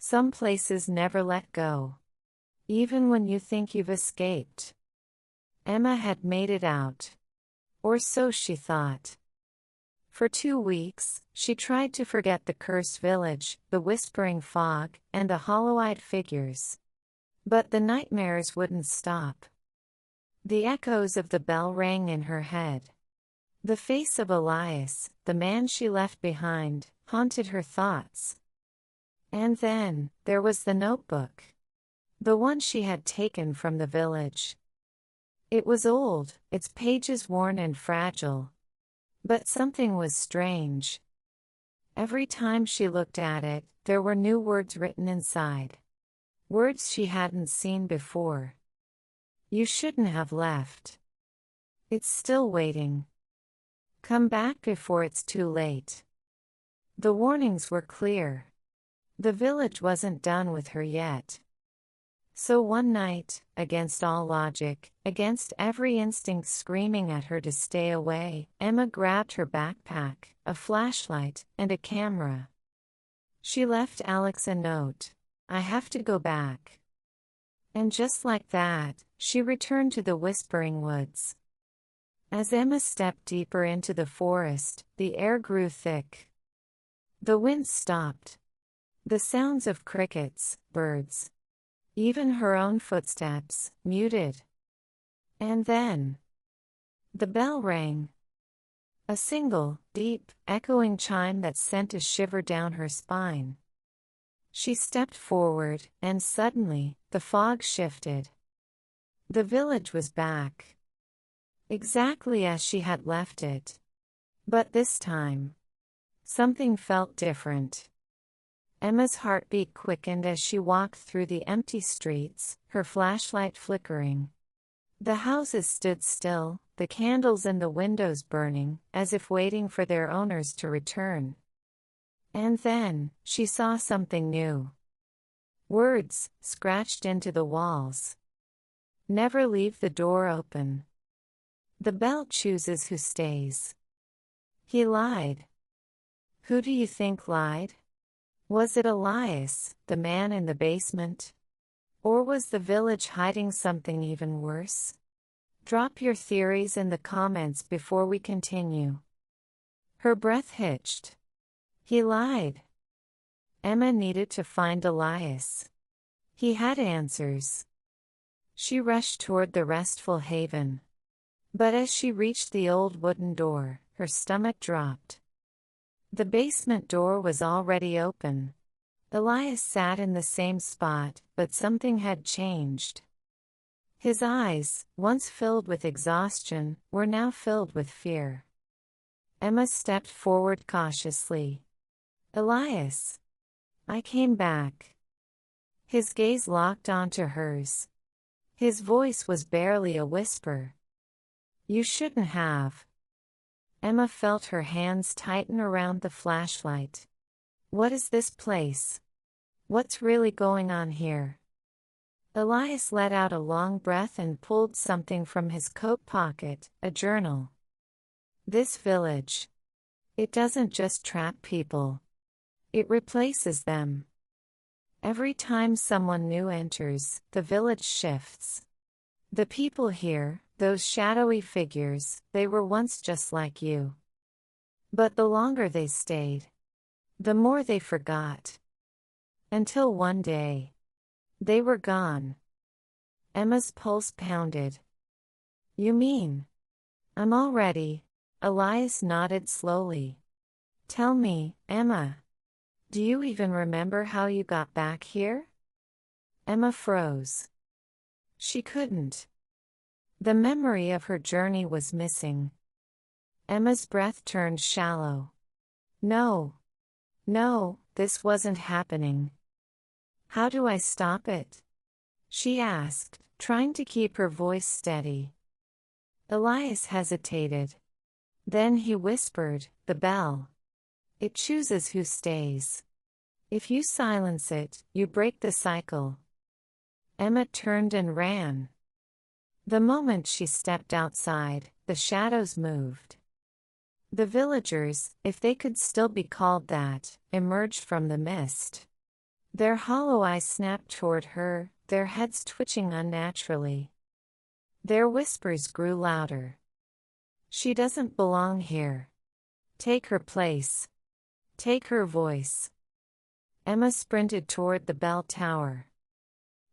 Some places never let go. Even when you think you've escaped. Emma had made it out. Or so she thought. For 2 weeks, she tried to forget the cursed village, the whispering fog, and the hollow-eyed figures. But the nightmares wouldn't stop. The echoes of the bell rang in her head. The face of Elias, the man she left behind, haunted her thoughts. And then, there was the notebook. The one she had taken from the village. It was old, its pages worn and fragile. But something was strange. Every time she looked at it, there were new words written inside. Words she hadn't seen before. You shouldn't have left. It's still waiting. Come back before it's too late. The warnings were clear. The village wasn't done with her yet. So one night, against all logic, against every instinct screaming at her to stay away, Emma grabbed her backpack, a flashlight, and a camera. She left Alex a note. I have to go back. And just like that, she returned to the Whispering Woods. As Emma stepped deeper into the forest, the air grew thick. The wind stopped. The sounds of crickets, birds, even her own footsteps, muted. And then, the bell rang. A single, deep, echoing chime that sent a shiver down her spine. She stepped forward, and suddenly, the fog shifted. The village was back. Exactly as she had left it. But this time, something felt different. Emma's heartbeat quickened as she walked through the empty streets, her flashlight flickering. The houses stood still, the candles in the windows burning, as if waiting for their owners to return. And then, she saw something new. Words, scratched into the walls. Never leave the door open. The bell chooses who stays. He lied. Who do you think lied? Was it Elias, the man in the basement? Or was the village hiding something even worse? Drop your theories in the comments before we continue. Her breath hitched. He lied. Emma needed to find Elias. He had answers. She rushed toward the restful haven. But as she reached the old wooden door, her stomach dropped. The basement door was already open. Elias sat in the same spot, but something had changed. His eyes, once filled with exhaustion, were now filled with fear. Emma stepped forward cautiously. Elias. I came back. His gaze locked onto hers. His voice was barely a whisper. You shouldn't have. Emma felt her hands tighten around the flashlight. What is this place? What's really going on here? Elias let out a long breath and pulled something from his coat pocket, a journal. This village. It doesn't just trap people. It replaces them. Every time someone new enters, the village shifts. The people here, those shadowy figures, they were once just like you. But the longer they stayed, the more they forgot. Until one day, they were gone. Emma's pulse pounded. You mean? I'm all ready. Elias nodded slowly. Tell me, Emma. Do you even remember how you got back here? Emma froze. She couldn't. The memory of her journey was missing. Emma's breath turned shallow. No. No, this wasn't happening. How do I stop it? She asked, trying to keep her voice steady. Elias hesitated. Then he whispered, the bell. It chooses who stays. If you silence it, you break the cycle. Emma turned and ran. The moment she stepped outside, the shadows moved. The villagers, if they could still be called that, emerged from the mist. Their hollow eyes snapped toward her, their heads twitching unnaturally. Their whispers grew louder. She doesn't belong here. Take her place. Take her voice. Emma sprinted toward the bell tower.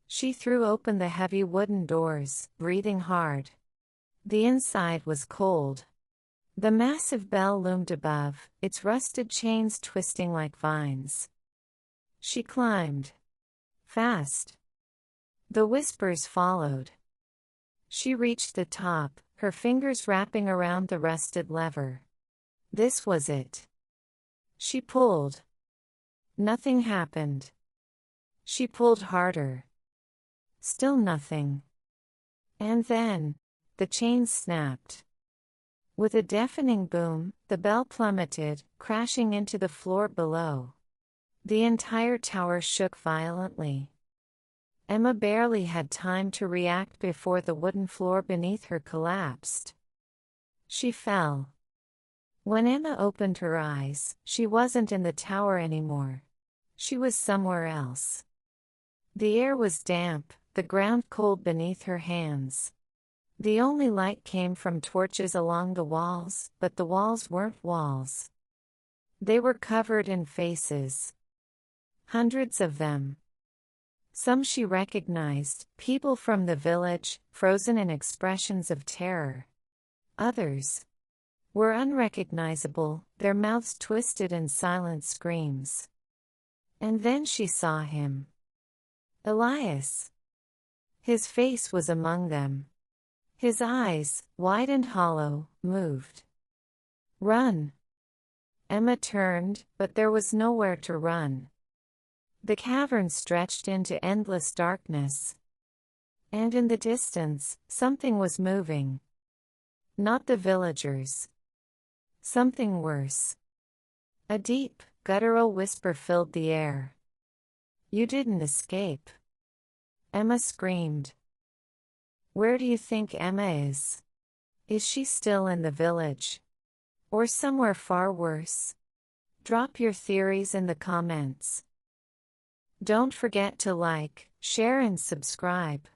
She threw open the heavy wooden doors, breathing hard. The inside was cold. The massive bell loomed above, its rusted chains twisting like vines. She climbed. Fast. The whispers followed. She reached the top, her fingers wrapping around the rusted lever. This was it. She pulled. Nothing happened. She pulled harder. Still nothing. And then, the chains snapped. With a deafening boom, the bell plummeted, crashing into the floor below. The entire tower shook violently. Emma barely had time to react before the wooden floor beneath her collapsed. She fell. When Emma opened her eyes, she wasn't in the tower anymore. She was somewhere else. The air was damp, the ground cold beneath her hands. The only light came from torches along the walls, but the walls weren't walls. They were covered in faces. Hundreds of them. Some she recognized, people from the village, frozen in expressions of terror. Others were unrecognizable, their mouths twisted in silent screams. And then she saw him. Elias. His face was among them. His eyes, wide and hollow, moved. Run! Emma turned, but there was nowhere to run. The cavern stretched into endless darkness. And in the distance, something was moving. Not the villagers. Something worse. A deep, guttural whisper filled the air. You didn't escape. Emma screamed. Where do you think Emma is? Is she still in the village? Or somewhere far worse? Drop your theories in the comments. Don't forget to like, share and subscribe.